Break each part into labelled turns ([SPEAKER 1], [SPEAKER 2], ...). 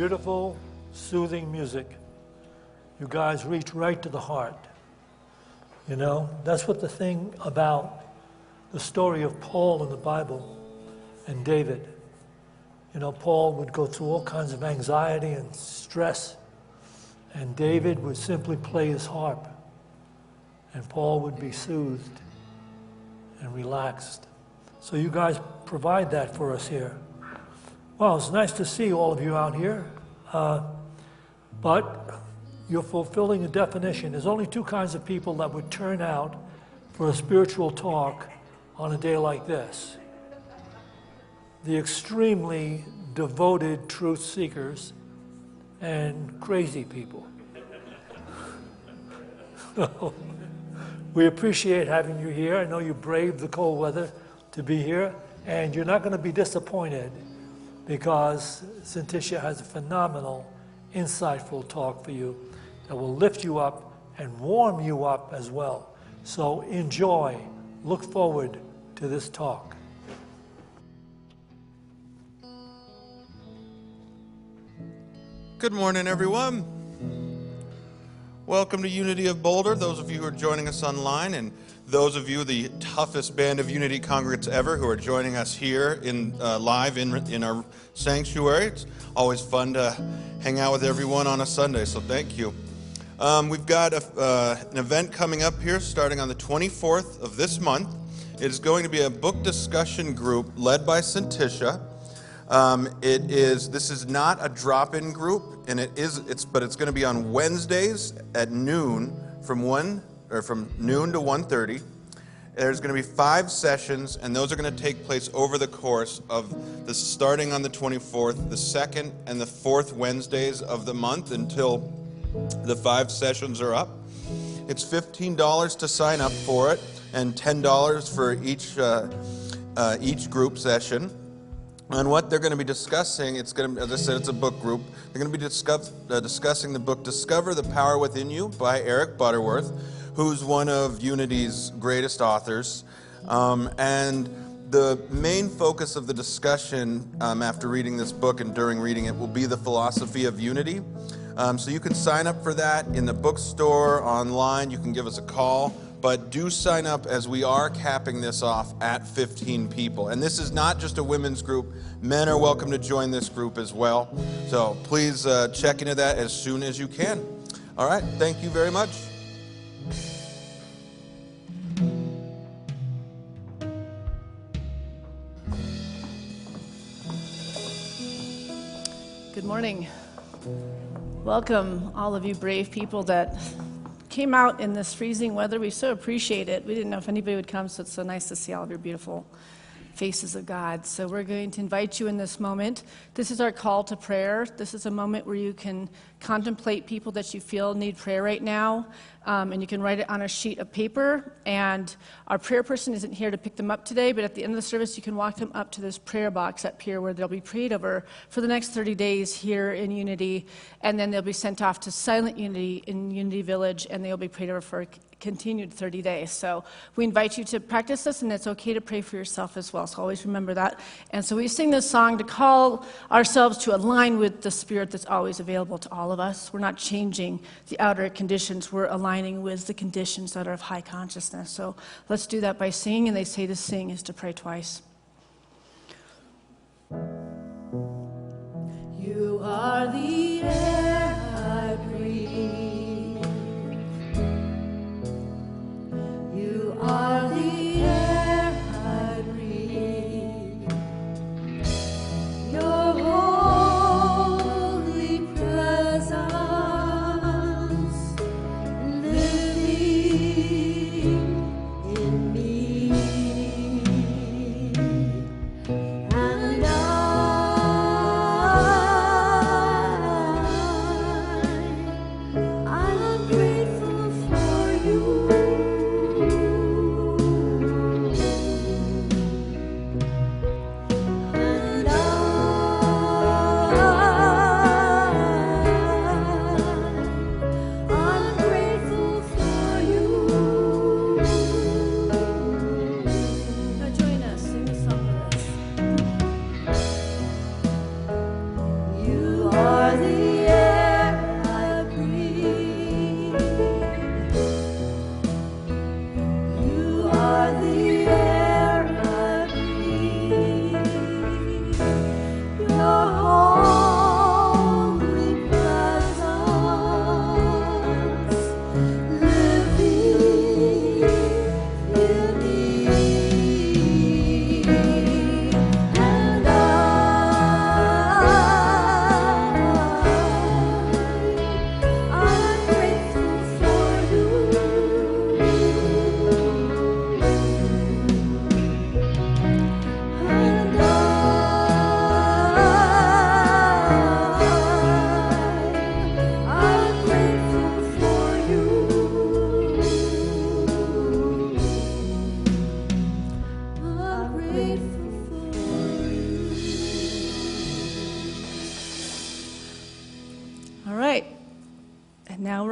[SPEAKER 1] beautiful, soothing music. You guys reach right to the heart. You know, that's what the thing about the story of Paul in the Bible and David. You know, Paul would go through all kinds of anxiety and stress, and David would simply play his harp, and Paul would be soothed and relaxed. So you guys provide that for us here. Well, it's nice to see all of you out here, but you're fulfilling a definition. There's only two kinds of people that would turn out for a spiritual talk on a day like this. The extremely devoted truth seekers and crazy people. We appreciate having you here. I know you braved the cold weather to be here, and you're not going to be disappointed because Cinticia has a phenomenal, insightful talk for you that will lift you up and warm you up as well. So enjoy. Look forward to this talk.
[SPEAKER 2] Good morning, everyone. Welcome to Unity of Boulder, those of you who are joining us online, and those of you, the toughest band of Unity congregants ever, who are joining us here live in our sanctuary. It's always fun to hang out with everyone on a Sunday, so thank you. We've got an event coming up here starting on the 24th of this month. It is going to be a book discussion group led by Cinticia. This is not a drop-in group, and but it's going to be on Wednesdays at noon from noon to 1:30. There's going to be 5 sessions, and those are going to take place over the course of starting on the 24th, the 2nd and the 4th Wednesdays of the month until the 5 sessions are up. It's $15 to sign up for it, and $10 for each group session. And what they're going to be discussing, as I said, it's a book group. They're going to be discussing the book Discover the Power Within You by Eric Butterworth, who's one of Unity's greatest authors. And the main focus of the discussion after reading this book and during reading it will be the philosophy of unity. So you can sign up for that in the bookstore, online. You can give us a call. But do sign up, as we are capping this off at 15 people. And this is not just a women's group. Men are welcome to join this group as well. So please check into that as soon as you can. All right, thank you very much.
[SPEAKER 3] Good morning. Welcome, all of you brave people that came out in this freezing weather. We so appreciate it. We didn't know if anybody would come, so it's so nice to see all of your beautiful faces of God. So we're going to invite you in this moment. This is our call to prayer. This is a moment where you can contemplate people that you feel need prayer right now, and you can write it on a sheet of paper. And our prayer person isn't here to pick them up today, but at the end of the service, you can walk them up to this prayer box up here where they'll be prayed over for the next 30 days here in Unity, and then they'll be sent off to Silent Unity in Unity Village, and they'll be prayed over for continued 30 days. So we invite you to practice this, and it's okay to pray for yourself as well. So always remember that. And so we sing this song to call ourselves to align with the Spirit that's always available to all of us. We're not changing the outer conditions. We're aligning with the conditions that are of high consciousness. So let's do that by singing. And they say to sing is to pray twice. You are the air I breathe. You are the air I breathe. Your holy presence living in me. And I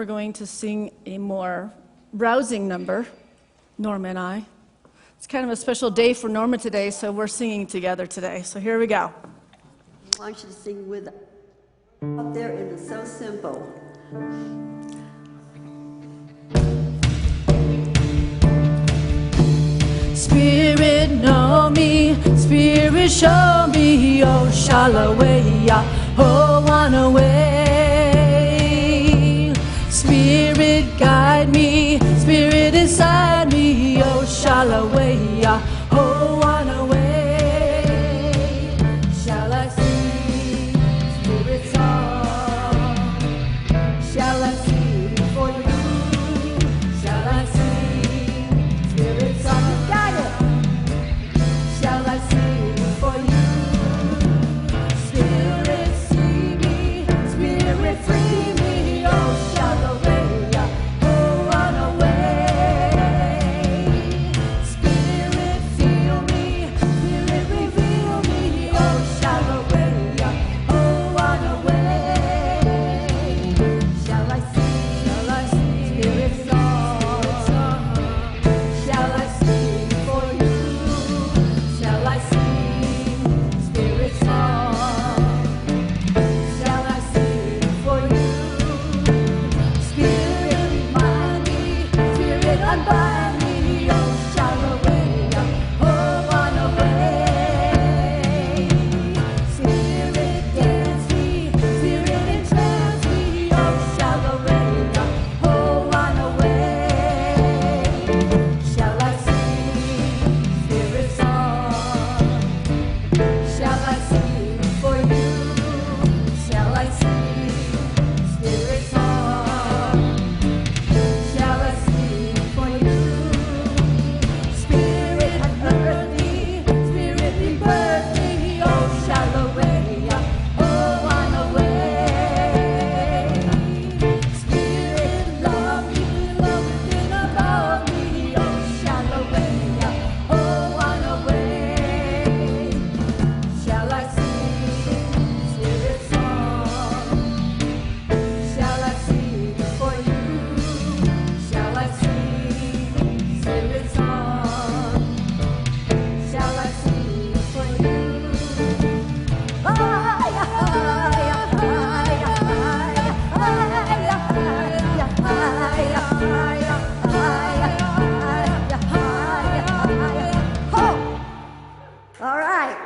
[SPEAKER 3] we're going to sing a more rousing number, Norma and I. It's kind of a special day for Norma today, so we're singing together today. So here we go.
[SPEAKER 4] I want you to sing with up there, and it's so simple.
[SPEAKER 3] Spirit, know me, Spirit, show me, oh, Shalawaya, oh, wanna way. Spirit, guide me, Spirit inside me, oh, Shalawaya, oh, wanna way. Shall I sing Spirit song? Shall I sing for you? Shall I sing Spirit song? You got it. Shall I sing for you? Spirit, see me, Spirit, free me, oh, shall away, oh, run away. Spirit, feel me, Spirit, reveal me, oh, shall away, oh, run away. Shall I sing Spirit song? Shall I sing for you? Shall I sing Spirit song? Shall I sing for you? Spirit, remind me, Spirit, unbind me, oh, shall away, oh, run away. Spirit, dance me, Spirit, enchant me, oh, shall away, oh, run away. Shall I sing Spirit song? Shall I sing for you? Shall I sing Spirit song? Shall I sing for you? Spirit, hurt me, Spirit, rebirth me, oh, shall away, oh, run away. Spirit, love me within above me, oh, shall away, oh, run away. Shall I sing Spirit song? Shall I sing for you? Shall I sing Spirit song? Shall I sing for you?
[SPEAKER 4] All right.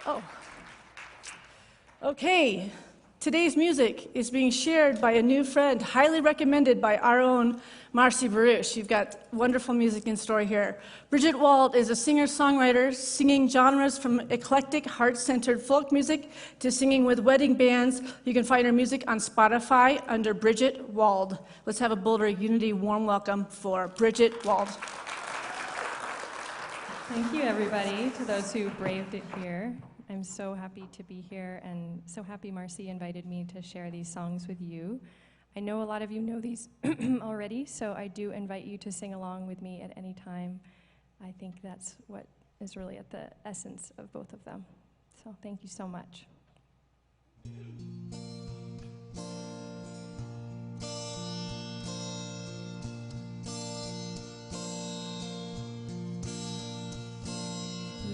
[SPEAKER 3] Oh. Okay. Today's music is being shared by a new friend, highly recommended by our own Marcy Baruch. You've got wonderful music in store here. Bridget Wald is a singer-songwriter, singing genres from eclectic, heart-centered folk music to singing with wedding bands. You can find her music on Spotify under Bridget Wald. Let's have a Boulder Unity warm welcome for Bridget Wald.
[SPEAKER 5] Thank you, everybody, to those who braved it here. I'm so happy to be here and so happy Marcy invited me to share these songs with you. I know a lot of you know these already, so I do invite you to sing along with me at any time. I think that's what is really at the essence of both of them. So thank you so much.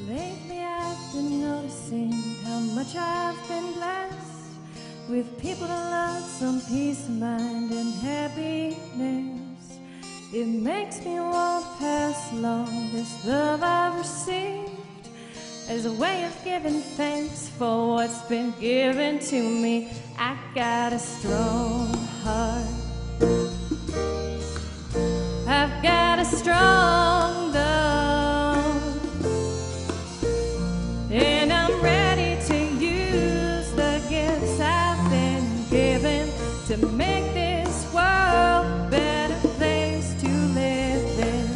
[SPEAKER 6] Lately I've been noticing how much I've been blessed with people to love, some peace of mind and happiness. It makes me want to pass along this love I've received as a way of giving thanks for what's been given to me. I got a strong heart. I've got a strong love, and I'm ready to use the gifts I've been given to make this world a better place to live in.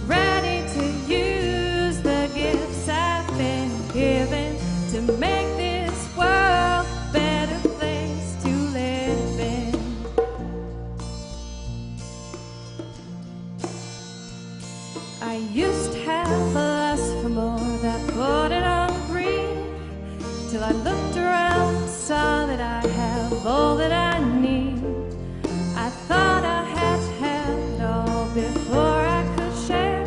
[SPEAKER 6] Ready to use the gifts I've been given to make this world a better place to live in. I used to have a lust for more that put it on greed, till I looked around and saw that I have all that I need. I thought I had to have it all before I could share,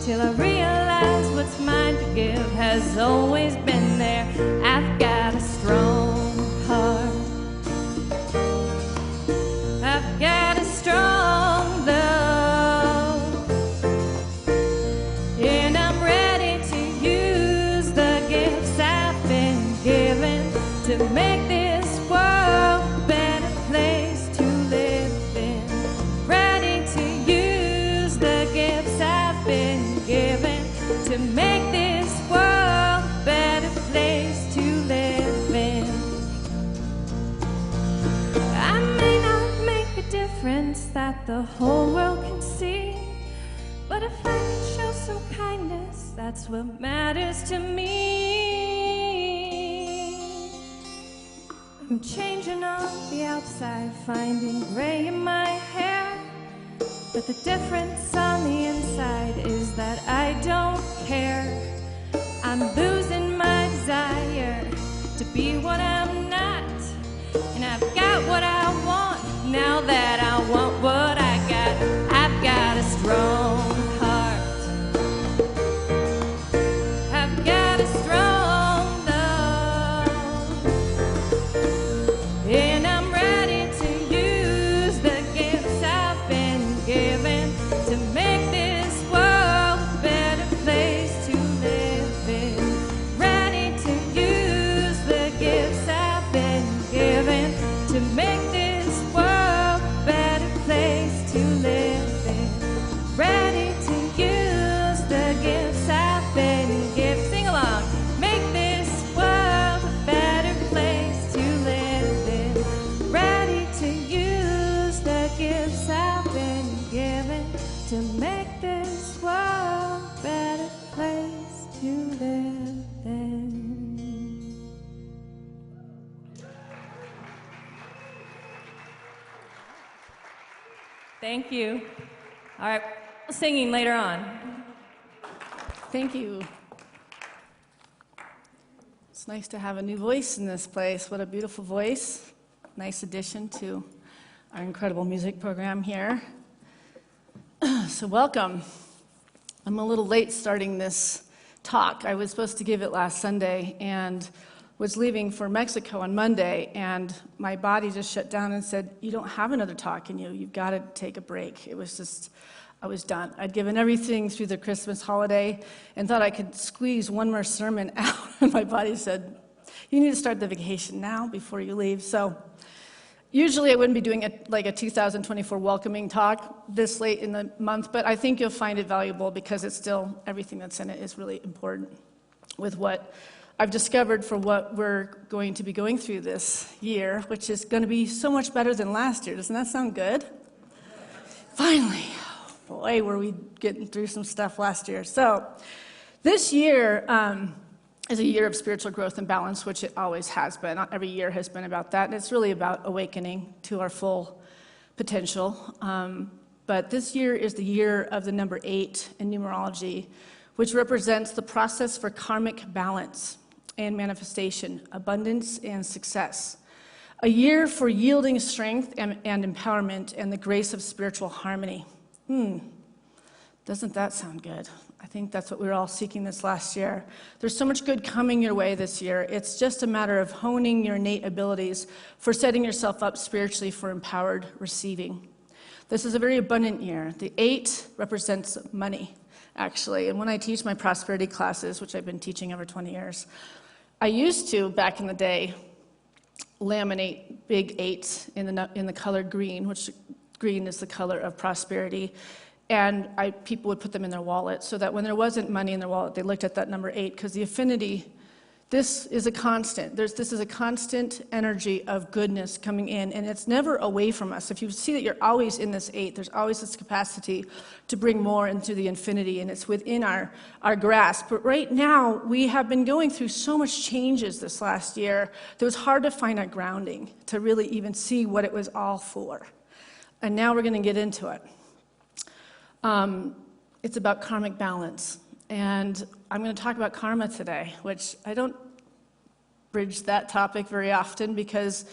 [SPEAKER 6] till I realized what's mine to give has always been there. I've got a strong heart. I've got a strong love, and I'm ready to use the gifts I've been given to make this world a better place to live in. Ready to use the gifts I've been given to make this world a better place to live in. I may not make a difference that the whole world can see, but if I can show some kindness, that's what matters to me. I'm changing on the outside, finding gray in my hair, but the difference on the inside is that I don't care. I'm losing my desire to be what I'm not, and I've got what I want now that I want what I got. I've got a strong heart. I've got a strong love, and I'm ready to use the gifts I've been given to make this world a better place to live in. Ready to use the gifts I've been given to make this world a better place to live in. Ready to use the gifts I've been given. Sing along. Make this world a better place to live in. Ready to use the gifts I've been given to make this world a better place to live in.
[SPEAKER 5] Thank you. All right, singing later on.
[SPEAKER 3] Thank you. It's nice to have a new voice in this place. What a beautiful voice. Nice addition to our incredible music program here. So welcome. I'm a little late starting this talk. I was supposed to give it last Sunday and was leaving for Mexico on Monday, and my body just shut down and said, you don't have another talk in you. You've got to take a break. It was just, I was done. I'd given everything through the Christmas holiday and thought I could squeeze one more sermon out, and my body said, you need to start the vacation now before you leave. So usually I wouldn't be doing like a 2024 welcoming talk this late in the month, but I think you'll find it valuable because it's still, everything that's in it is really important with what I've discovered for what we're going to be going through this year, which is going to be so much better than last year. Doesn't that sound good? Finally. Boy, were we getting through some stuff last year. So this year is a year of spiritual growth and balance, which it always has been. Not every year has been about that. And it's really about awakening to our full potential. But this year is the year of the number 8 in numerology, which represents the process for karmic balance and manifestation, abundance and success. A year for yielding strength and empowerment and the grace of spiritual harmony. Doesn't that sound good? I think that's what we were all seeking this last year. There's so much good coming your way this year. It's just a matter of honing your innate abilities for setting yourself up spiritually for empowered receiving. This is a very abundant year. The 8 represents money, actually. And when I teach my prosperity classes, which I've been teaching over 20 years, I used to, back in the day, laminate big 8s in the color green, which green is the color of prosperity. And people would put them in their wallet so that when there wasn't money in their wallet, they looked at that number 8 because the affinity, this is a constant. This is a constant energy of goodness coming in, and it's never away from us. If you see that you're always in this 8, there's always this capacity to bring more into the infinity, and it's within our grasp. But right now, we have been going through so much changes this last year that it was hard to find our grounding, to really even see what it was all for. And now we're going to get into it. It's about karmic balance. And I'm going to talk about karma today, which I don't bridge that topic very often because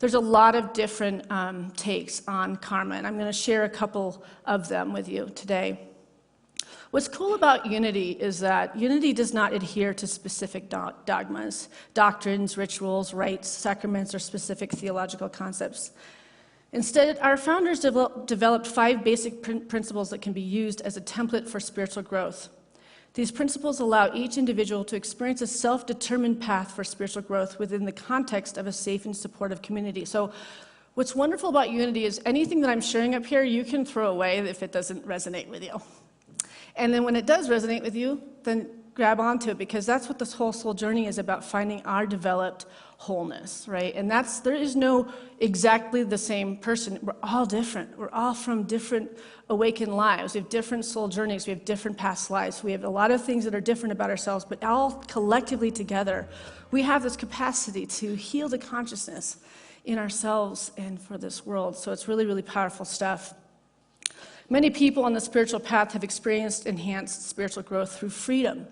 [SPEAKER 3] There's a lot of different takes on karma, and I'm going to share a couple of them with you today. What's cool about unity is that unity does not adhere to specific dogmas, doctrines, rituals, rites, sacraments, or specific theological concepts. Instead, our founders developed 5 basic principles that can be used as a template for spiritual growth. These principles allow each individual to experience a self-determined path for spiritual growth within the context of a safe and supportive community. So what's wonderful about unity is anything that I'm sharing up here, you can throw away if it doesn't resonate with you. And then when it does resonate with you, then grab onto it, because that's what this whole soul journey is about, finding our developed wholeness, right? And there is no exactly the same person. We're all different. We're all from different awakened lives. We have different soul journeys. We have different past lives. We have a lot of things that are different about ourselves, but all collectively together, we have this capacity to heal the consciousness in ourselves and for this world. So it's really, really powerful stuff. Many people on the spiritual path have experienced enhanced spiritual growth through freedom,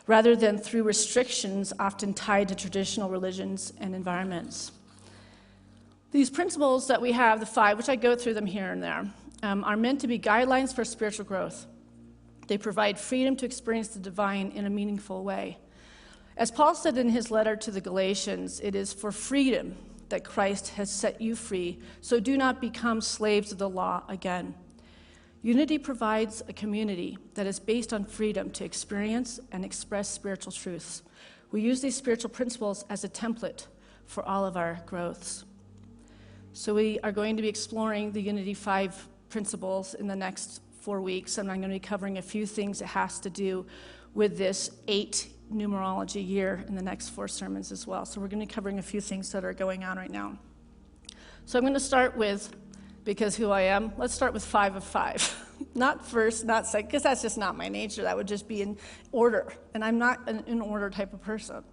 [SPEAKER 3] rather than through restrictions often tied to traditional religions and environments. These principles that we have, the 5, which I go through them here and there, are meant to be guidelines for spiritual growth. They provide freedom to experience the divine in a meaningful way. As Paul said in his letter to the Galatians, it is for freedom that Christ has set you free, so do not become slaves of the law again. Unity provides a community that is based on freedom to experience and express spiritual truths. We use these spiritual principles as a template for all of our growths. So we are going to be exploring the Unity 5 principles in the next 4 weeks, and I'm going to be covering a few things that has to do with this 8 numerology year in the next 4 sermons as well. So we're going to be covering a few things that are going on right now. So I'm going to start with, because who I am, let's start with 5 of 5. Not first, not second, because that's just not my nature. That would just be in order, and I'm not an in-order type of person.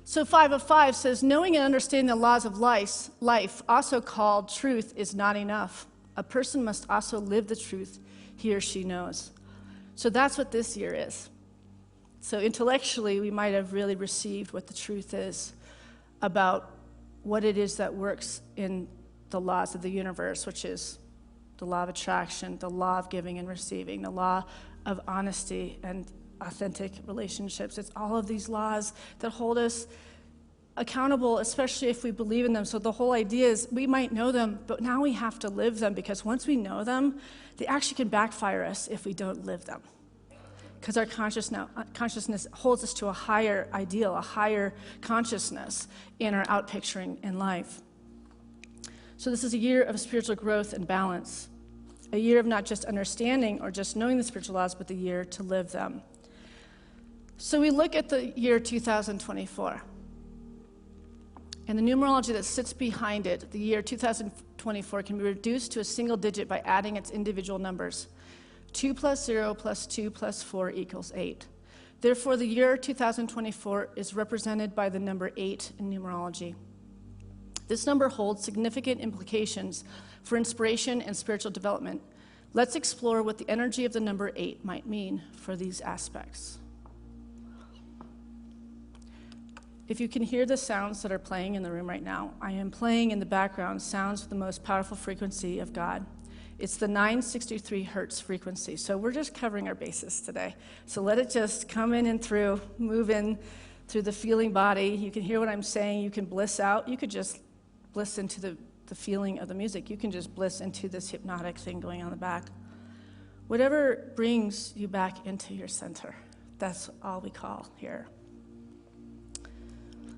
[SPEAKER 3] So 5 of 5 says, knowing and understanding the laws of life, also called truth, is not enough. A person must also live the truth he or she knows. So that's what this year is. So intellectually, we might have really received what the truth is about what it is that works in the laws of the universe, which is the law of attraction, the law of giving and receiving, the law of honesty and authentic relationships. It's all of these laws that hold us accountable, especially if we believe in them. So the whole idea is we might know them, but now we have to live them, because once we know them, they actually can backfire us if we don't live them. Because our consciousness holds us to a higher ideal, a higher consciousness in our outpicturing in life. So this is a year of spiritual growth and balance, a year of not just understanding or just knowing the spiritual laws, but the year to live them. So we look at the year 2024, and the numerology that sits behind it. The year 2024 can be reduced to a single digit by adding its individual numbers. 2 plus 0 plus 2 plus 4 equals 8. Therefore, the year 2024 is represented by the number 8 in numerology. This number holds significant implications for inspiration and spiritual development. Let's explore what the energy of the number 8 might mean for these aspects. If you can hear the sounds that are playing in the room right now, I am playing in the background sounds with the most powerful frequency of God. It's the 963 hertz frequency. So we're just covering our bases today. So let it just come in and through, move in through the feeling body. You can hear what I'm saying. You can bliss out. You could just bliss into the feeling of the music. You can just bliss into this hypnotic thing going on in the back. Whatever brings you back into your center, that's all we call here.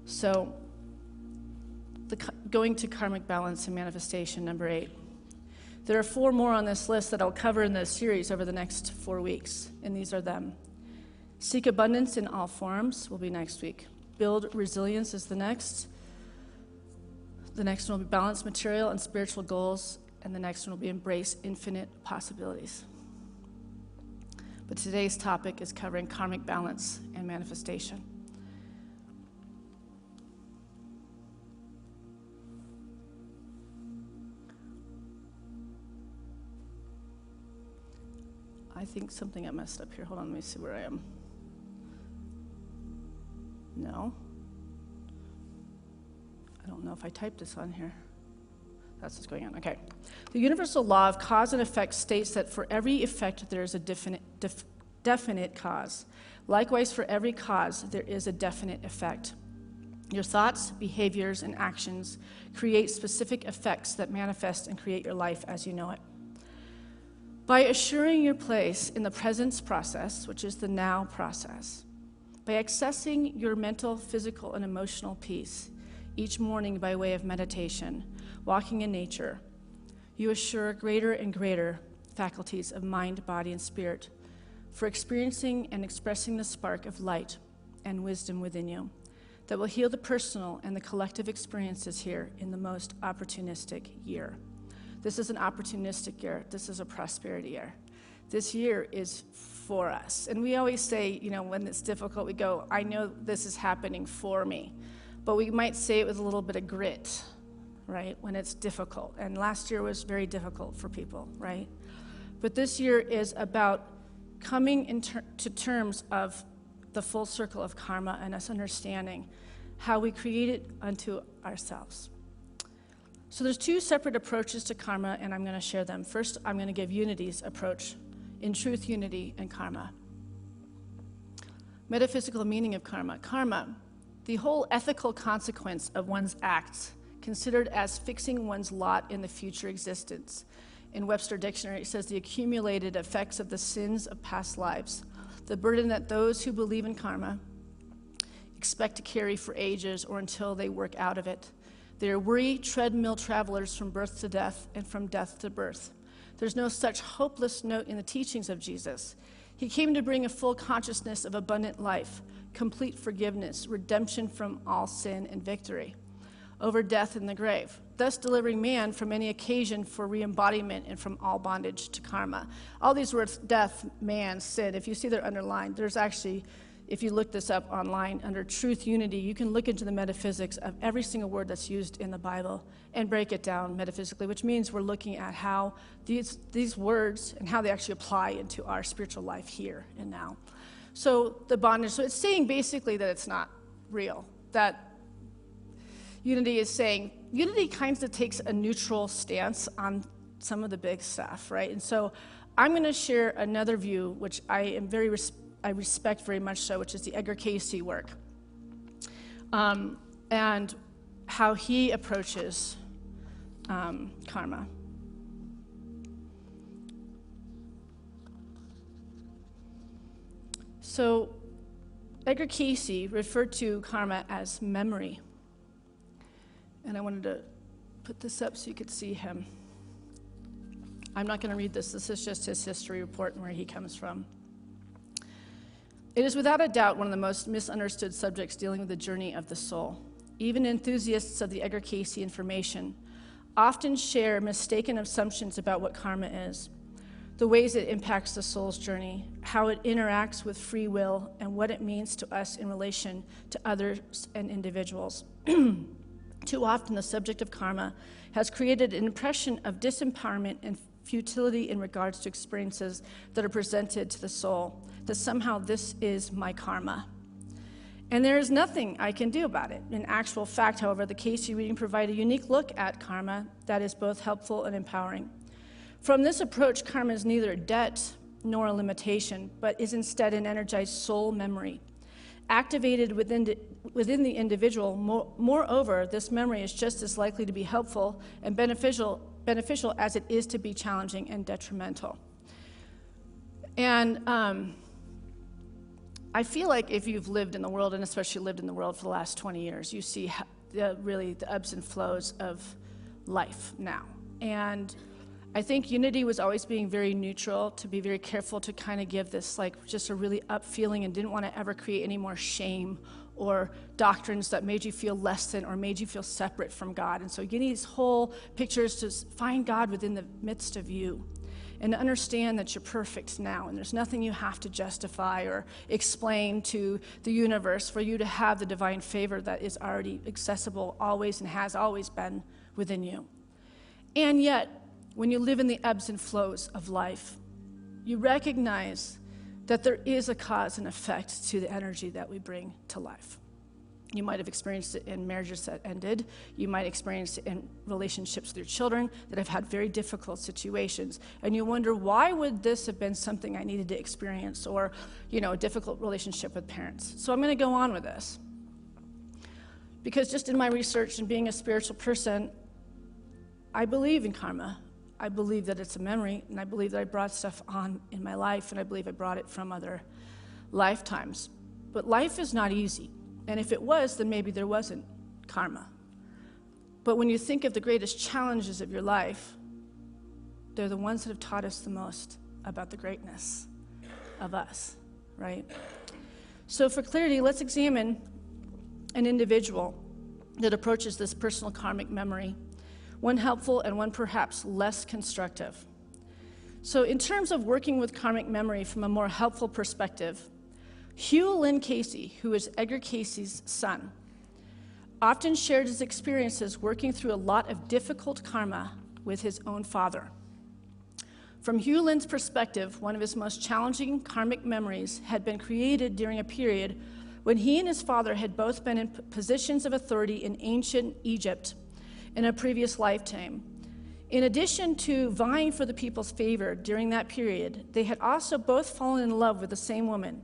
[SPEAKER 3] So, going to karmic balance and manifestation, number 8. There are 4 more on this list that I'll cover in this series over the next 4 weeks, and these are them. Seek abundance in all forms will be next week. Build resilience is the next. The next one will be balance material and spiritual goals, and the next one will be embrace infinite possibilities. But today's topic is covering karmic balance and manifestation. I think something got messed up here. Hold on, let me see where I am. No. I don't know if I typed this on here. That's what's going on. Okay. The universal law of cause and effect states that for every effect there is a definite cause. Likewise, for every cause there is a definite effect. Your thoughts, behaviors, and actions create specific effects that manifest and create your life as you know it. By assuring your place in the presence process, which is the now process, by accessing your mental, physical, and emotional peace each morning by way of meditation, walking in nature, you assure greater and greater faculties of mind, body, and spirit for experiencing and expressing the spark of light and wisdom within you that will heal the personal and the collective experiences here in the most opportunistic year. This is an opportunistic year. This is a prosperity year. This year is for us. And we always say, when it's difficult, we go, I know this is happening for me. But we might say it with a little bit of grit, right, when it's difficult. And last year was very difficult for people, right? But this year is about coming to terms of the full circle of karma and us understanding how we create it unto ourselves. So there's two separate approaches to karma, and I'm going to share them. First, I'm going to give Unity's approach in truth, unity, and karma. Metaphysical meaning of karma. Karma, the whole ethical consequence of one's acts, considered as fixing one's lot in the future existence. In Webster Dictionary, it says the accumulated effects of the sins of past lives, the burden that those who believe in karma expect to carry for ages or until they work out of it. They are weary treadmill travelers from birth to death and from death to birth. There's no such hopeless note in the teachings of Jesus. He came to bring a full consciousness of abundant life, complete forgiveness, redemption from all sin, and victory over death and the grave, thus delivering man from any occasion for re-embodiment and from all bondage to karma. All these words, death, man, sin, if you see they're underlined, there's actually, if you look this up online under truth, unity, you can look into the metaphysics of every single word that's used in the Bible and break it down metaphysically, which means we're looking at how these words and how they actually apply into our spiritual life here and now. So the bondage, so it's saying basically that it's not real, that unity is saying, unity kind of takes a neutral stance on some of the big stuff, right? And so I'm going to share another view, which I respect very much so, which is the Edgar Cayce work, and how he approaches karma. So Edgar Cayce referred to karma as memory. And I wanted to put this up so you could see him. I'm not going to read this. This is just his history report and where he comes from. It is without a doubt one of the most misunderstood subjects dealing with the journey of the soul. Even enthusiasts of the Edgar Cayce information often share mistaken assumptions about what karma is, the ways it impacts the soul's journey, how it interacts with free will, and what it means to us in relation to others and individuals. Too often, the subject of karma has created an impression of disempowerment and futility in regards to experiences that are presented to the soul, that somehow this is my karma. And there is nothing I can do about it. In actual fact, however, the Cayce reading provides a unique look at karma that is both helpful and empowering. From this approach, karma is neither a debt nor a limitation, but is instead an energized soul memory, activated within the individual. Moreover, this memory is just as likely to be helpful and beneficial as it is to be challenging and detrimental. And I feel like if you've lived in the world, and especially lived in the world for the last 20 years, you see really the ebbs and flows of life now. And I think unity was always being very neutral, to be very careful to kind of give this like just a really up feeling, and didn't want to ever create any more shame or doctrines that made you feel less than or made you feel separate from God. And so getting these whole pictures to find God within the midst of you and to understand that you're perfect now and there's nothing you have to justify or explain to the universe for you to have the divine favor that is already accessible always and has always been within you. And yet, when you live in the ebbs and flows of life, you recognize that there is a cause and effect to the energy that we bring to life. You might have experienced it in marriages that ended. You might experience it in relationships with your children that have had very difficult situations. And you wonder, why would this have been something I needed to experience? Or, a difficult relationship with parents. So I'm going to go on with this. Because just in my research and being a spiritual person, I believe in karma. I believe that it's a memory, and I believe that I brought stuff on in my life, and I believe I brought it from other lifetimes. But life is not easy. And if it was, then maybe there wasn't karma. But when you think of the greatest challenges of your life, they're the ones that have taught us the most about the greatness of us, right? So for clarity, let's examine an individual that approaches this personal karmic memory, one helpful and one perhaps less constructive. So in terms of working with karmic memory from a more helpful perspective, Hugh Lynn Casey, who is Edgar Casey's son, often shared his experiences working through a lot of difficult karma with his own father. From Hugh Lynn's perspective, one of his most challenging karmic memories had been created during a period when he and his father had both been in positions of authority in ancient Egypt in a previous lifetime. In addition to vying for the people's favor during that period, they had also both fallen in love with the same woman,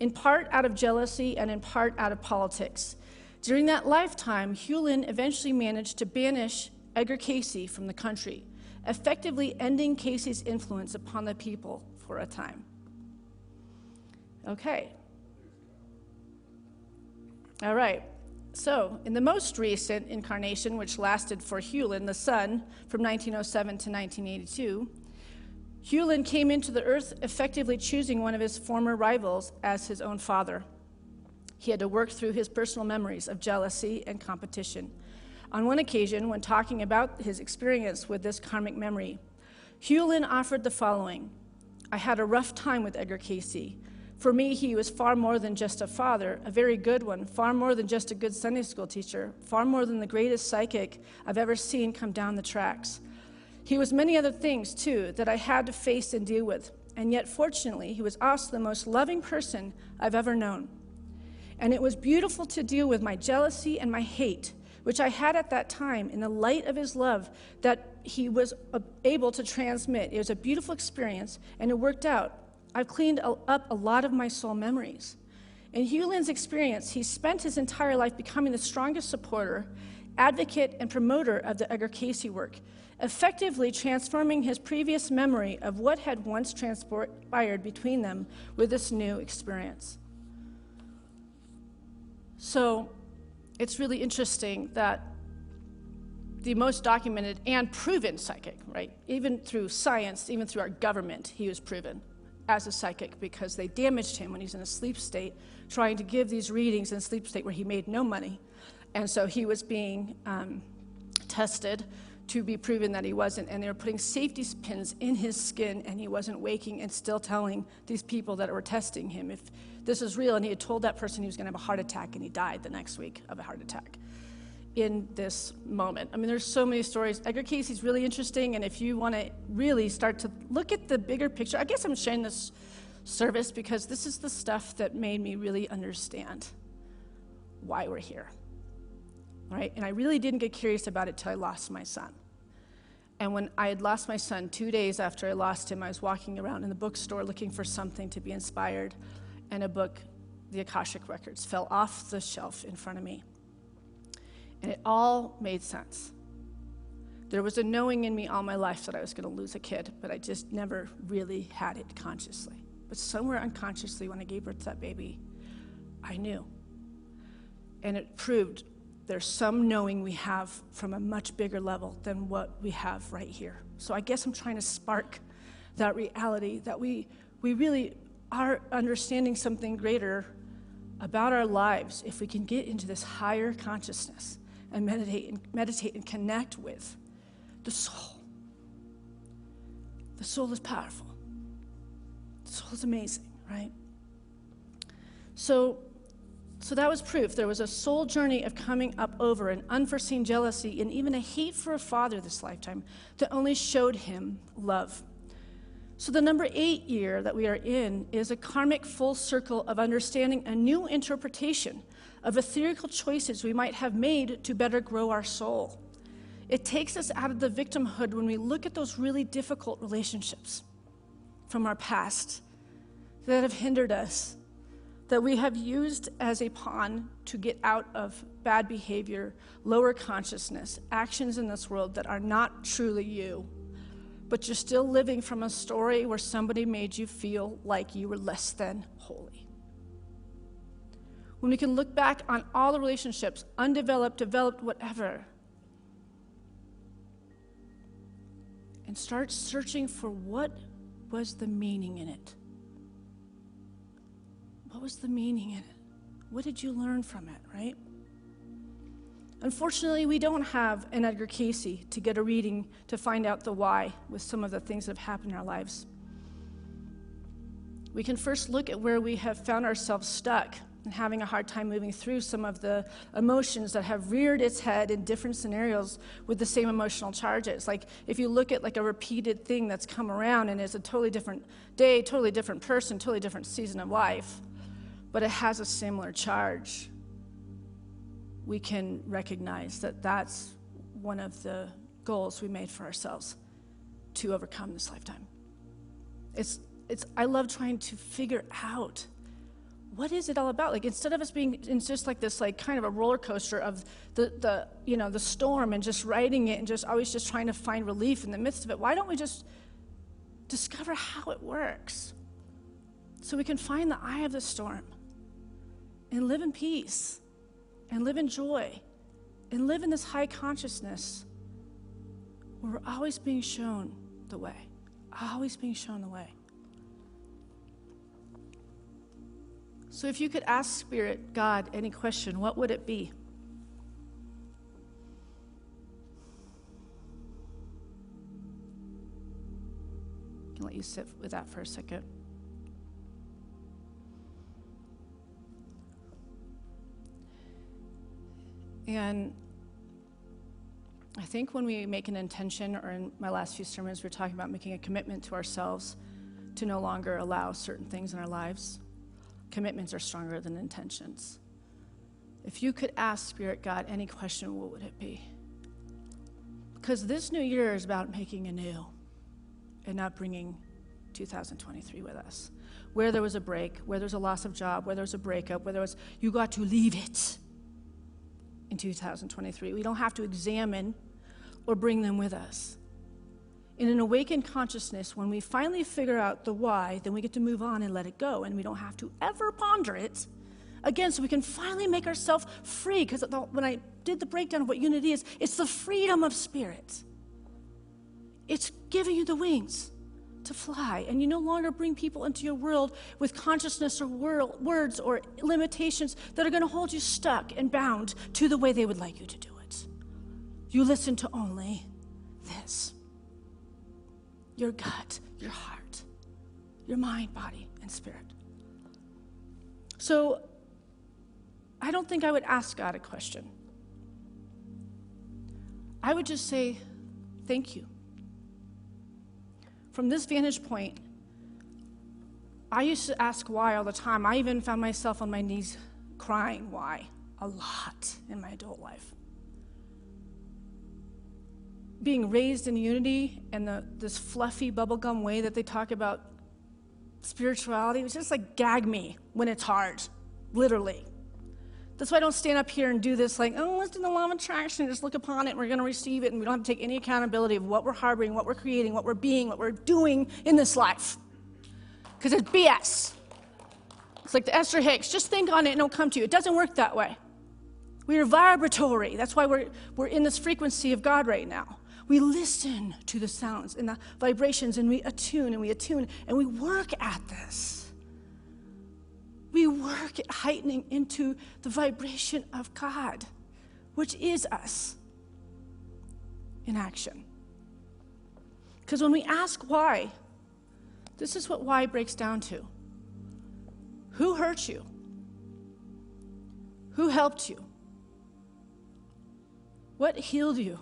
[SPEAKER 3] in part out of jealousy and in part out of politics. During that lifetime, Hugh Lynn eventually managed to banish Edgar Casey from the country, effectively ending Casey's influence upon the people for a time. Okay. All right. So, in the most recent incarnation, which lasted for Hugh Lynn, the son, from 1907 to 1982, Hugh Lynn came into the earth effectively choosing one of his former rivals as his own father. He had to work through his personal memories of jealousy and competition. On one occasion, when talking about his experience with this karmic memory, Hugh Lynn offered the following: "I had a rough time with Edgar Casey. For me, he was far more than just a father, a very good one, far more than just a good Sunday school teacher, far more than the greatest psychic I've ever seen come down the tracks. He was many other things, too, that I had to face and deal with, and yet, fortunately, he was also the most loving person I've ever known. And it was beautiful to deal with my jealousy and my hate, which I had at that time in the light of his love that he was able to transmit. It was a beautiful experience, and it worked out. I've cleaned up a lot of my soul memories." In Hugh Lynn's experience, he spent his entire life becoming the strongest supporter, advocate, and promoter of the Edgar Casey work, effectively transforming his previous memory of what had once transpired between them with this new experience. So it's really interesting that the most documented and proven psychic, right? Even through science, even through our government, he was proven as a psychic because they damaged him when he's in a sleep state, trying to give these readings in a sleep state where he made no money. And so he was being tested to be proven that he wasn't, and they were putting safety pins in his skin, and he wasn't waking and still telling these people that were testing him if this is real. And he had told that person he was going to have a heart attack, and he died the next week of a heart attack in this moment. I mean, there's so many stories. Edgar Casey's really interesting, and if you want to really start to look at the bigger picture, I guess I'm sharing this service because this is the stuff that made me really understand why we're here, right? And I really didn't get curious about it till I lost my son. And when I had lost my son 2 days after I lost him, I was walking around in the bookstore looking for something to be inspired, and a book, The Akashic Records, fell off the shelf in front of me. And it all made sense. There was a knowing in me all my life that I was going to lose a kid, but I just never really had it consciously. But somewhere unconsciously, when I gave birth to that baby, I knew. And it proved there's some knowing we have from a much bigger level than what we have right here. So I guess I'm trying to spark that reality that we really are understanding something greater about our lives if we can get into this higher consciousness and meditate and connect with the soul. The soul is powerful. The soul is amazing, right? So that was proof. There was a soul journey of coming up over an unforeseen jealousy and even a hate for a father this lifetime that only showed him love. So the number 8 year that we are in is a karmic full circle of understanding a new interpretation of etherical choices we might have made to better grow our soul. It takes us out of the victimhood when we look at those really difficult relationships from our past that have hindered us, that we have used as a pawn to get out of bad behavior, lower consciousness, actions in this world that are not truly you, but you're still living from a story where somebody made you feel like you were less than holy. When we can look back on all the relationships, undeveloped, developed, whatever, and start searching for what was the meaning in it. What was the meaning in it? What did you learn from it, right? Unfortunately, we don't have an Edgar Cayce to get a reading to find out the why with some of the things that have happened in our lives. We can first look at where we have found ourselves stuck and having a hard time moving through some of the emotions that have reared its head in different scenarios with the same emotional charges. Like if you look at like a repeated thing that's come around and is a totally different day, totally different person, totally different season of life, but it has a similar charge, we can recognize that that's one of the goals we made for ourselves to overcome this lifetime. I love trying to figure out what is it all about? Like instead of us being in just like this like kind of a roller coaster of the storm and just riding it and just always just trying to find relief in the midst of it, why don't we just discover how it works so we can find the eye of the storm and live in peace and live in joy and live in this high consciousness where we're always being shown the way, always being shown the way. So if you could ask Spirit, God, any question, what would it be? I'll let you sit with that for a second. And I think when we make an intention, or in my last few sermons, we're talking about making a commitment to ourselves to no longer allow certain things in our lives. Commitments are stronger than intentions. If you could ask Spirit God any question, what would it be? Because this new year is about making anew and not bringing 2023 with us. Where there was a break, where there was a loss of job, where there was a breakup, where there was, you got to leave it in 2023. We don't have to examine or bring them with us. In an awakened consciousness, when we finally figure out the why, then we get to move on and let it go, and we don't have to ever ponder it again, so we can finally make ourselves free. Because when I did the breakdown of what unity is, it's the freedom of spirit. It's giving you the wings to fly, and you no longer bring people into your world with consciousness or words or limitations that are going to hold you stuck and bound to the way they would like you to do it. You listen to only this. Your gut, your heart, your mind, body, and spirit. So I don't think I would ask God a question. I would just say, thank you. From this vantage point, I used to ask why all the time. I even found myself on my knees crying why a lot in my adult life. Being raised in unity and this fluffy bubblegum way that they talk about spirituality, it was just like gag me when it's hard, literally. That's why I don't stand up here and do this like, oh, let's do the law of attraction, just look upon it and we're going to receive it, and we don't have to take any accountability of what we're harboring, what we're creating, what we're being, what we're doing in this life. Because it's BS. It's like the Esther Hicks, just think on it and it'll come to you. It doesn't work that way. We are vibratory. That's why we're in this frequency of God right now. We listen to the sounds and the vibrations, and we attune and we attune, and we work at this. We work at heightening into the vibration of God, which is us in action. Because when we ask why, this is what why breaks down to. Who hurt you? Who helped you? What healed you?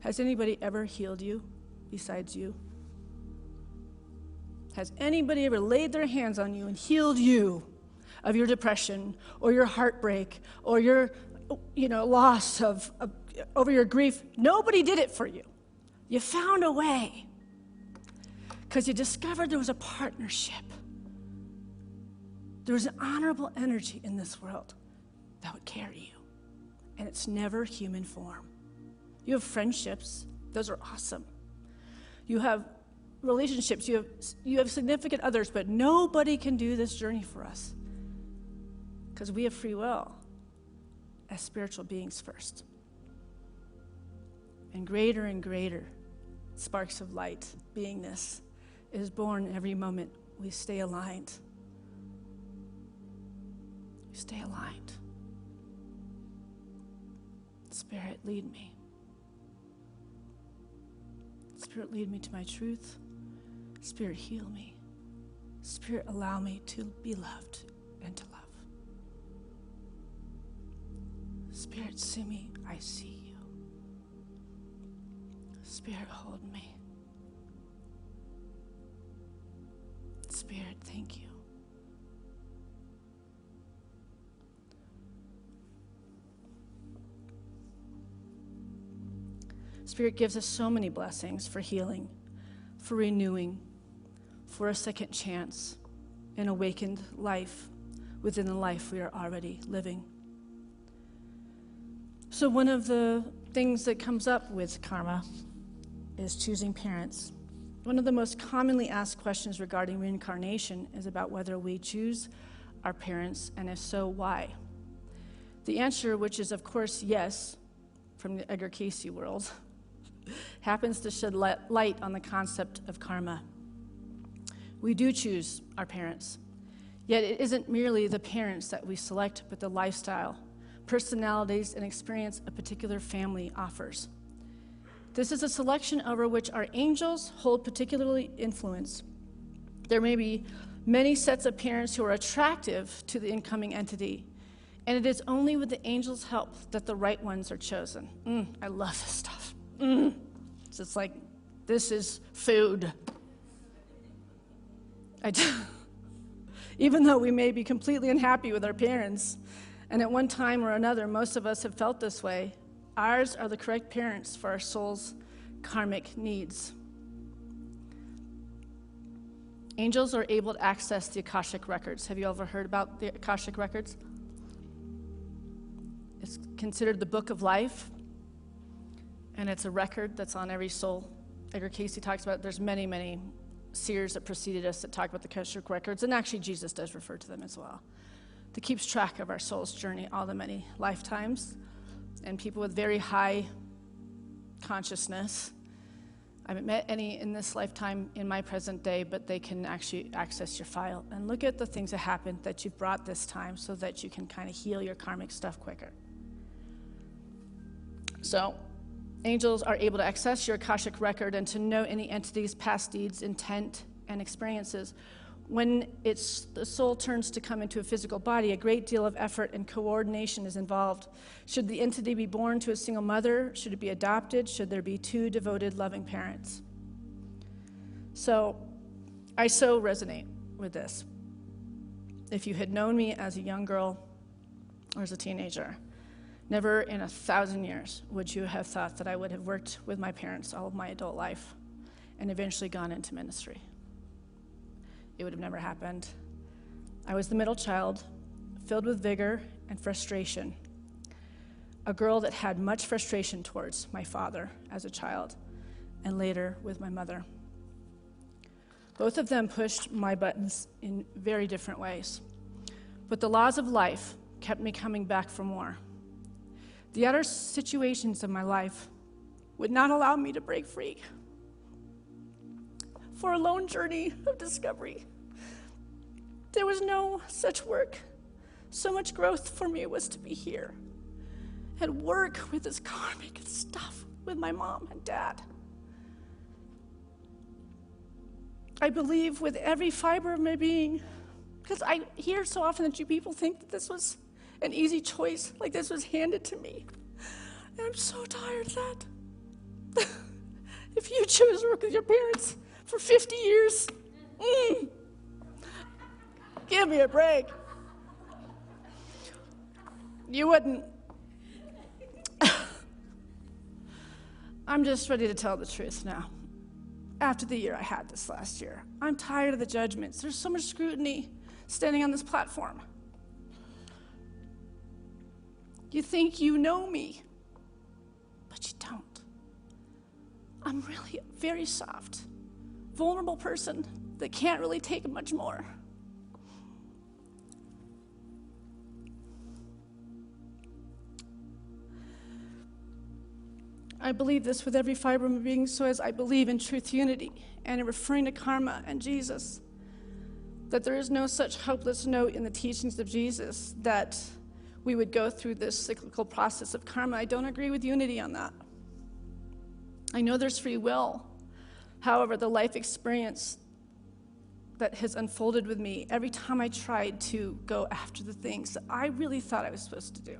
[SPEAKER 3] Has anybody ever healed you besides you? Has anybody ever laid their hands on you and healed you of your depression or your heartbreak or your, loss of over your grief? Nobody did it for you. You found a way because you discovered there was a partnership. There was an honorable energy in this world that would carry you, and it's never human form. You have friendships. Those are awesome. You have relationships. You have significant others, but nobody can do this journey for us because we have free will as spiritual beings first. And greater sparks of light, beingness, is born every moment we stay aligned. We stay aligned. Spirit, lead me. Spirit, lead me to my truth. Spirit, heal me. Spirit, allow me to be loved and to love. Spirit, see me, I see you. Spirit, hold me. Spirit, thank you. Spirit gives us so many blessings for healing, for renewing, for a second chance, an awakened life within the life we are already living. So one of the things that comes up with karma is choosing parents. One of the most commonly asked questions regarding reincarnation is about whether we choose our parents, and if so, why? The answer, which is of course yes, from the Edgar Cayce world, happens to shed light on the concept of karma. We do choose our parents, yet it isn't merely the parents that we select, but the lifestyle, personalities, and experience a particular family offers. This is a selection over which our angels hold particularly influence. There may be many sets of parents who are attractive to the incoming entity, and it is only with the angels' help that the right ones are chosen. I love this stuff. It's just like, this is food. Even though we may be completely unhappy with our parents, and at one time or another, most of us have felt this way, ours are the correct parents for our soul's karmic needs. Angels are able to access the Akashic records. Have you ever heard about the Akashic records? It's considered the book of life, and it's a record that's on every soul. Edgar Cayce talks about it. There's many seers that preceded us that talk about the Akashic records, and actually Jesus does refer to them as well. That keeps track of our soul's journey, all the many lifetimes, and people with very high consciousness. I haven't met any in this lifetime in my present day, but they can actually access your file and look at the things that happened that you've brought this time so that you can kind of heal your karmic stuff quicker. So, angels are able to access your Akashic record and to know any entity's past deeds, intent, and experiences. When the soul turns to come into a physical body, a great deal of effort and coordination is involved. Should the entity be born to a single mother? Should it be adopted? Should there be two devoted, loving parents? So, I so resonate with this. If you had known me as a young girl or as a teenager, never in 1,000 years would you have thought that I would have worked with my parents all of my adult life and eventually gone into ministry. It would have never happened. I was the middle child, filled with vigor and frustration. A girl that had much frustration towards my father as a child, and later with my mother. Both of them pushed my buttons in very different ways. But the laws of life kept me coming back for more. The outer situations of my life would not allow me to break free for a lone journey of discovery. There was no such work. So much growth for me was to be here and work with this karmic stuff with my mom and dad. I believe with every fiber of my being, because I hear so often that you people think that this was an easy choice, like this was handed to me. And I'm so tired of that. If you choose to work with your parents for 50 years, Give me a break. You wouldn't. I'm just ready to tell the truth now. After the year I had this last year, I'm tired of the judgments. There's so much scrutiny standing on this platform. You think you know me, but you don't. I'm really a very soft, vulnerable person that can't really take much more. I believe this with every fiber of my being, so as I believe in truth, unity, and in referring to karma and Jesus, that there is no such hopeless note in the teachings of Jesus that we would go through this cyclical process of karma. I don't agree with unity on that. I know there's free will. However, the life experience that has unfolded with me, every time I tried to go after the things that I really thought I was supposed to do,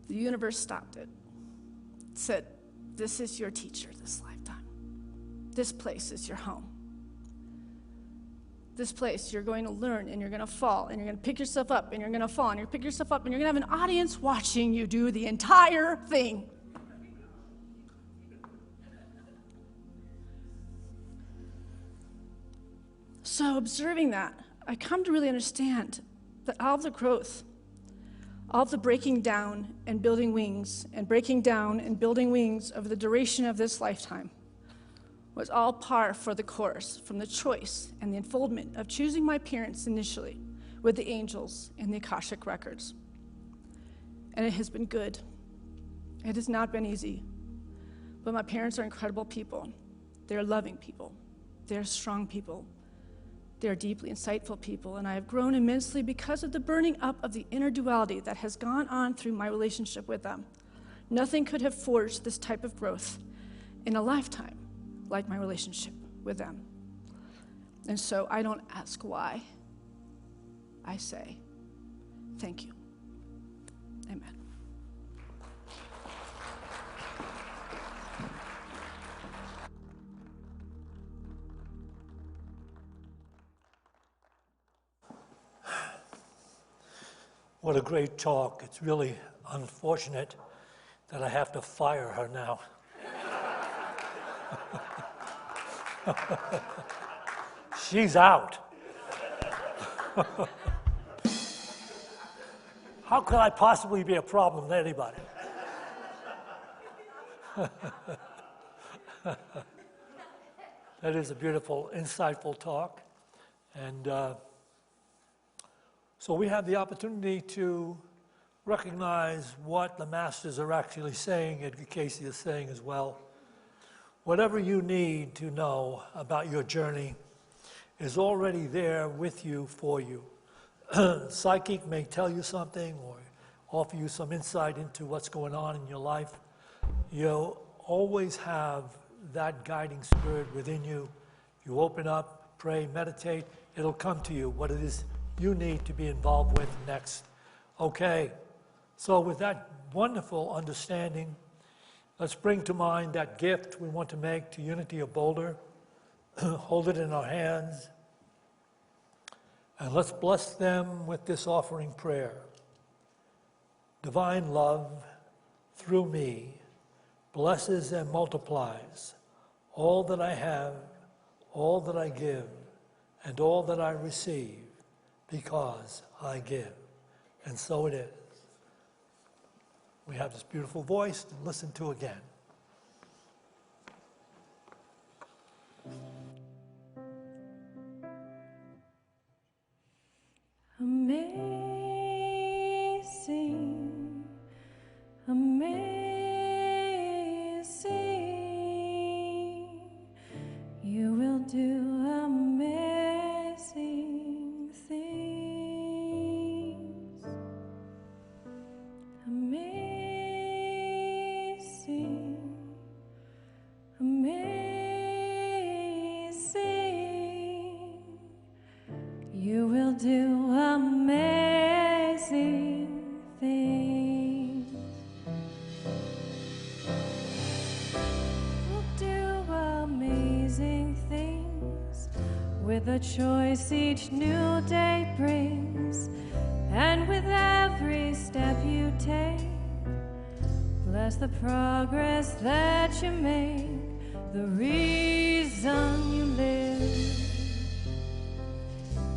[SPEAKER 3] the universe stopped it. It said, this is your teacher this lifetime. This place is your home. This place, you're going to learn, and you're going to fall, and you're going to pick yourself up, and you're going to fall, and you're going to pick yourself up, and you're going to have an audience watching you do the entire thing. So observing that, I come to really understand that all of the growth, all of the breaking down and building wings, and breaking down and building wings over the duration of this lifetime was all par for the course from the choice and the unfoldment of choosing my parents initially with the angels and the Akashic records. And it has been good. It has not been easy. But my parents are incredible people. They're loving people. They're strong people. They're deeply insightful people, and I have grown immensely because of the burning up of the inner duality that has gone on through my relationship with them. Nothing could have forged this type of growth in a lifetime like my relationship with them. And so I don't ask why. I say, thank you. Amen.
[SPEAKER 1] What a great talk. It's really unfortunate that I have to fire her now. She's out. How could I possibly be a problem to anybody? That is a beautiful, insightful talk. And so we have the opportunity to recognize what the masters are actually saying, Edgar Casey is saying as well. Whatever you need to know about your journey is already there with you, for you. Psychic may tell you something or offer you some insight into what's going on in your life. You'll always have that guiding spirit within you. If you open up, pray, meditate, it'll come to you what it is you need to be involved with next. Okay, so with that wonderful understanding, let's bring to mind that gift we want to make to Unity of Boulder. Hold it in our hands. And let's bless them with this offering prayer. Divine love, through me, blesses and multiplies all that I have, all that I give, and all that I receive, because I give. And so it is. We have this beautiful voice to listen to again.
[SPEAKER 6] Amazing, amazing, you will do amazing things. Amazing, amazing, you will do amazing things. We'll do amazing things. the choice each new day brings, and with every step you take, bless the progress that you make, the reason you live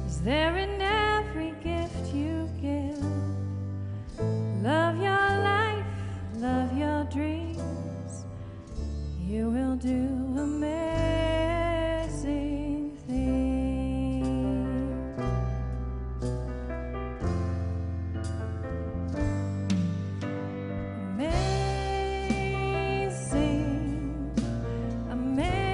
[SPEAKER 6] is there in every gift you give. Love your life, love your dreams, you will do amazing things. Amazing, amazing,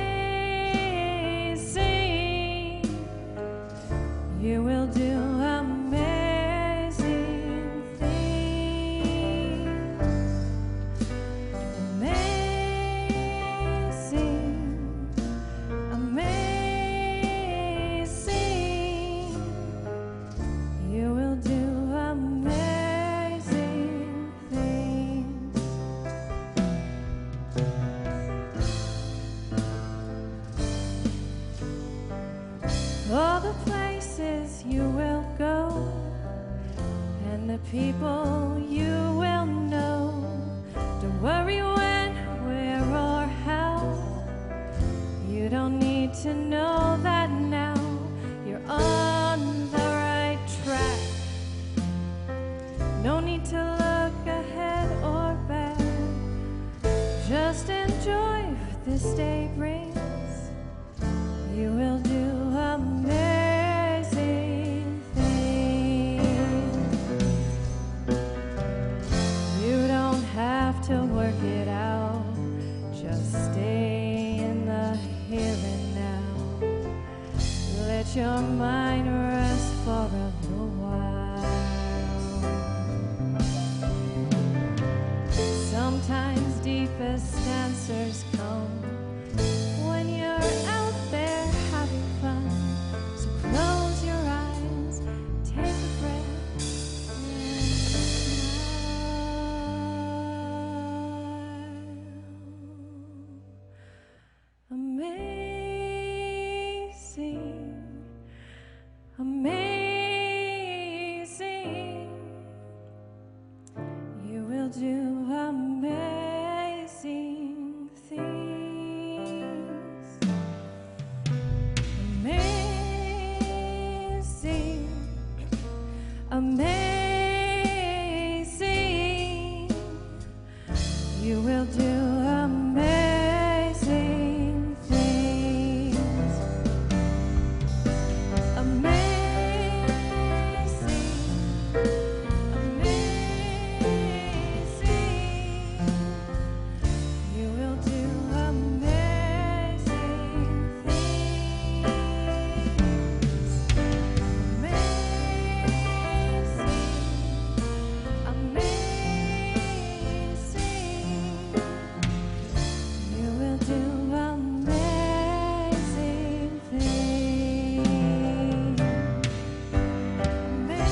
[SPEAKER 6] you will do amazing things. Amazing, amazing, you will do amazing things. All the places you will go, and the people you will know. Don't worry when, where, or how. You don't need to know that now. You're on the right track. No need to look ahead or back. Just enjoy what this day brings. You will do amazing things. You don't have to work it out. Just stay in the here and now. Let your mind rest for a little while. Sometimes deepest answers come when you're out there having fun. So close your eyes, take a breath, and smile. Amazing, amazing, you will do amazing things. Amazing, amazing, you will do amazing things. Amazing, amazing, you will do amazing things. Amazing, amazing, you will do amazing things. Amazing, amazing,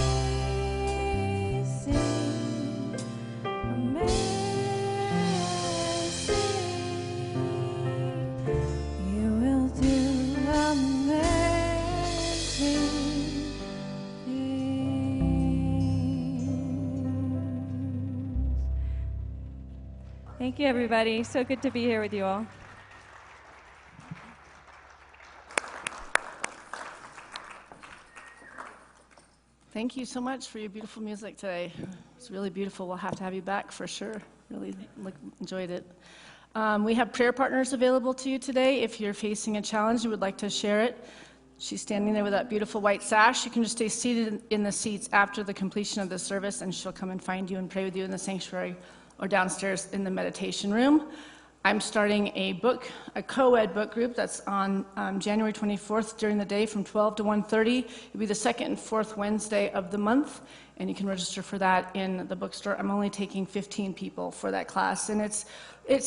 [SPEAKER 6] you will do amazing things.
[SPEAKER 5] Thank you, everybody. So good to be here with you all.
[SPEAKER 3] Thank you so much for your beautiful music today. It's really beautiful. We'll have to have you back for sure. Really enjoyed it. We have prayer partners available to you today. If you're facing a challenge and would like to share it, she's standing there with that beautiful white sash. You can just stay seated in the seats after the completion of the service, and she'll come and find you and pray with you in the sanctuary or downstairs in the meditation room. I'm starting a co-ed book group that's on January 24th during the day from 12 to 1:30. It'll be the second and fourth Wednesday of the month, and you can register for that in the bookstore. I'm only taking 15 people for that class, and it's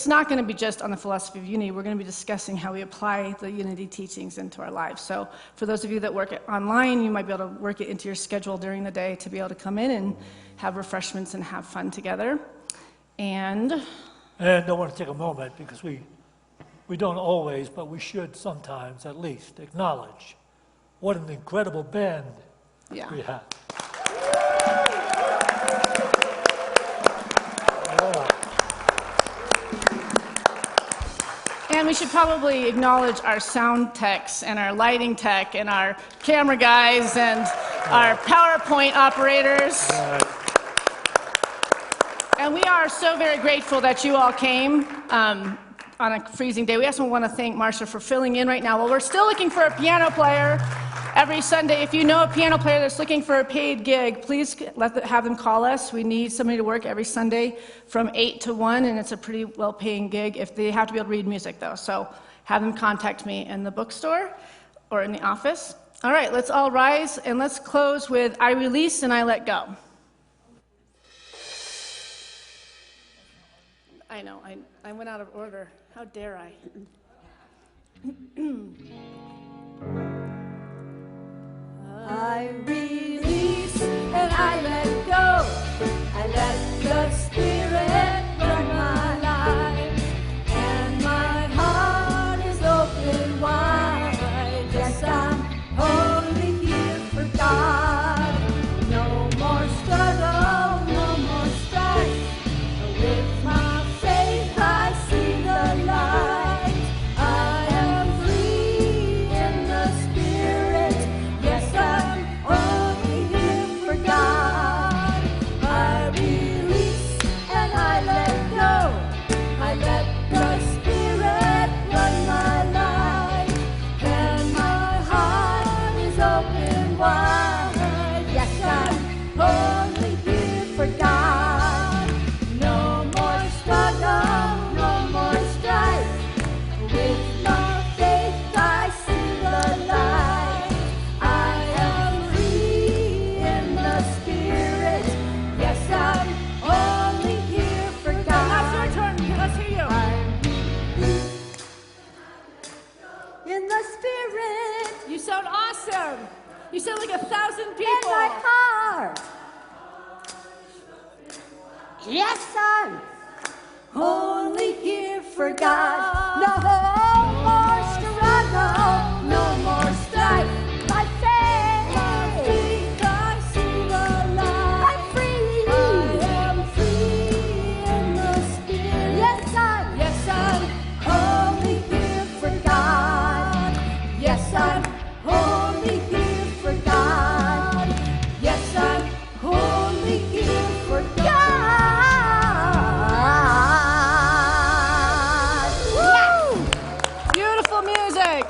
[SPEAKER 3] not going to be just on the philosophy of unity. We're going to be discussing how we apply the unity teachings into our lives. So for those of you that work online, you might be able to work it into your schedule during the day to be able to come in and have refreshments and have fun together. And
[SPEAKER 1] I want to take a moment because we don't always, but we should sometimes at least acknowledge What an incredible band
[SPEAKER 3] Yeah.
[SPEAKER 1] we have.
[SPEAKER 3] And we should probably acknowledge our sound techs and our lighting tech and our camera guys and our PowerPoint operators. And we are so very grateful that you all came on a freezing day. We also want to thank Marsha for filling in right now. Well, we're still looking for a piano player every Sunday. If you know a piano player that's looking for a paid gig, please have them call us. We need somebody to work every Sunday from 8 to 1, and it's a pretty well-paying gig. If they have to be able to read music, though. So have them contact me in the bookstore or in the office. All right, let's all rise, and let's close with I Release and I Let Go. I know, I went out of order. How dare I?
[SPEAKER 6] I release and I let go. I let the Spirit run my life, and my heart is open wide. Yes, I'm only here for God. No more struggle, no more strife. With my faith I see the light. I am free in the Spirit. Yes, I'm only here for God. I release and I let go. I let the Spirit run my life, and my heart is open wide. Yes, I'm only here for God. No more struggle, no more strife. With my faith I see the light. I am free in the Spirit. Yes, I'm only here for God.
[SPEAKER 3] That's your turn. Let's hear you.
[SPEAKER 6] In the Spirit,
[SPEAKER 3] You sound awesome. You sound like 1,000
[SPEAKER 6] in
[SPEAKER 3] people.
[SPEAKER 6] my heart. Yes, I'm only here for God. No more struggle, no more strife. My faith, I see the light. I'm free. I am free in the Spirit. Yes, I'm only here for God. Yes, I'm only here for God. Yes, I'm only here for God. Woo!
[SPEAKER 3] Beautiful music.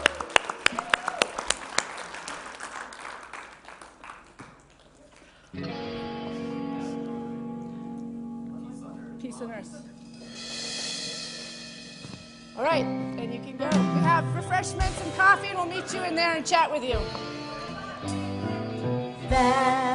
[SPEAKER 3] Peace on earth. All right, and you can go. We have refreshments and coffee, and we'll meet you in there and chat with you.
[SPEAKER 6] That